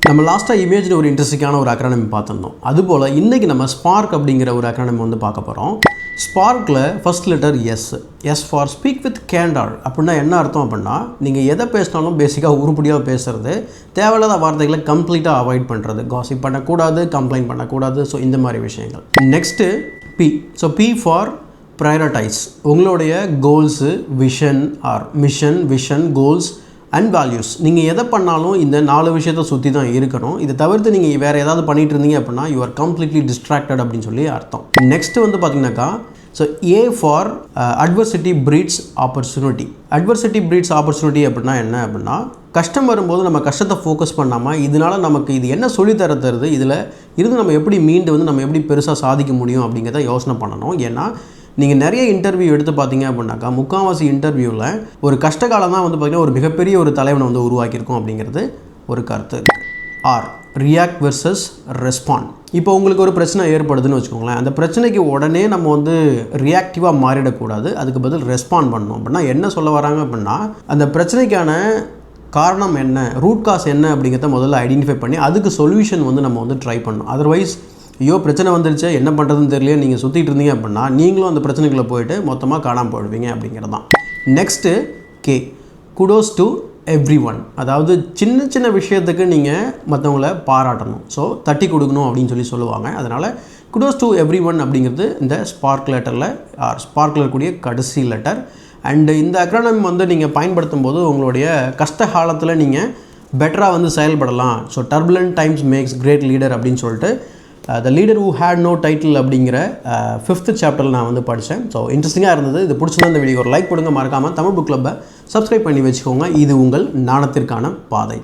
நம்ம லாஸ்ட்டாக இமேஜில் ஒரு இன்ட்ரெஸ்டிங்கான ஒரு அக்ரானிம் பார்த்துருந்தோம். அதுபோல் இன்றைக்கி நம்ம ஸ்பார்க் அப்படிங்கிற ஒரு அக்ரானிம் வந்து பார்க்க போகிறோம். ஸ்பார்க்கில் first letter S for speak with candour. அப்படின்னா என்ன அர்த்தம் அப்படின்னா, நீங்கள் எதை பேசினாலும் பேசிக்காக உருப்படியாக பேசுகிறது, தேவையில்லாத வார்த்தைகளை கம்ப்ளீட்டாக அவாய்ட் பண்ணுறது, காசிப் பண்ணக்கூடாது, கம்ப்ளைண்ட் பண்ணக்கூடாது. ஸோ இந்த மாதிரி விஷயங்கள். Next P. So P for prioritise. உங்களுடைய goals, vision or vision goals and values. நீங்கள் எதை பண்ணாலும் இந்த 4 விஷயத்தை சுற்றி தான் இருக்கணும். இதை தவிர்த்து நீங்கள் வேறு ஏதாவது பண்ணிகிட்டு இருந்தீங்க அப்படின்னா யூ ஆர் கம்ப்ளீட்லி டிஸ்ட்ராக்டட் அப்படின்னு சொல்லி அர்த்தம். நெக்ஸ்ட்டு வந்து பார்த்தீங்கன்னாக்கா, so A for adversity breeds opportunity. Adversity breeds opportunity அப்படின்னா என்ன அப்படின்னா, கஷ்டம் வரும்போது நம்ம கஷ்டத்தை ஃபோக்கஸ் பண்ணாமல் இதனால் நமக்கு இது என்ன சொல்லித்தர தருது, இதில் இருந்து நம்ம எப்படி மீண்டு வந்து நம்ம எப்படி பெருசாக சாதிக்க முடியும் அப்படிங்கிறத யோசனை பண்ணணும். ஏன்னா நீங்கள் நிறைய இன்டர்வியூ எடுத்து பார்த்தீங்க அப்படின்னாக்கா, முக்கால்வாசி இன்டர்வியூவில் ஒரு கஷ்டகாலம் தான் வந்து பார்த்திங்கன்னா ஒரு மிகப்பெரிய ஒரு தலைவனை வந்து உருவாக்கியிருக்கோம் அப்படிங்கிறது ஒரு கருத்து இருக்குது. Or react versus respond. இப்போ உங்களுக்கு ஒரு பிரச்சனை ஏற்படுதுன்னு வச்சுக்கோங்களேன், அந்த பிரச்சனைக்கு உடனே நம்ம வந்து ரியாக்டிவாக மாறிடக்கூடாது, அதுக்கு பதில் ரெஸ்பாண்ட் பண்ணணும். அப்படின்னா என்ன சொல்ல வராங்க அப்படின்னா, அந்த பிரச்சனைக்கான காரணம் என்ன, ரூட் காஸ் என்ன அப்படிங்கிறத முதல்ல ஐடென்டிஃபை பண்ணி அதுக்கு சொல்யூஷன் வந்து நம்ம வந்து ட்ரை பண்ணணும். அதர்வைஸ் ஐயோ பிரச்சனை வந்துருச்சு என்ன பண்ணுறதுன்னு தெரியல நீங்கள் சுற்றிட்டு இருந்தீங்க அப்படின்னா நீங்களும் அந்த பிரச்சனைக்குள்ளே போயிட்டு மொத்தமாக காணாமல் போயிடுவீங்க அப்படிங்கிறது தான். Next K. Kudos to every one. அதாவது சின்ன சின்ன விஷயத்துக்கு நீங்கள் மற்றவங்கள பாராட்டணும், ஸோ தட்டி கொடுக்கணும் அப்படின்னு சொல்லுவாங்க. அதனால் குடோஸ் டு எவ்ரி ஒன் அப்படிங்கிறது இந்த ஸ்பார்க் லெட்டரில் ஸ்பார்க்கில் இருக்கக்கூடிய கடைசி லெட்டர். அண்டு இந்த அக்ரானிம் வந்து நீங்கள் பயன்படுத்தும் போது உங்களுடைய கஷ்ட காலத்தில் நீங்கள் பெட்டராக வந்து செயல்படலாம். So turbulent times makes great leader அப்படின்னு சொல்லிட்டு the leader who had no title அப்படிங்கிற 5th சாப்டரில் நான் வந்து படித்தேன். ஸோ இன்ட்ரெஸ்டிங்காக இருந்தது. இது பிடிச்சிருந்தா இந்த வீடியோ ஒரு லைக் கொடுங்க, மறக்காமல் தமிழ் புக் கிளப்பை சப்ஸ்கிரைப் பண்ணி வச்சுக்கோங்க. இது உங்கள் ஞானத்திற்கான பாதை.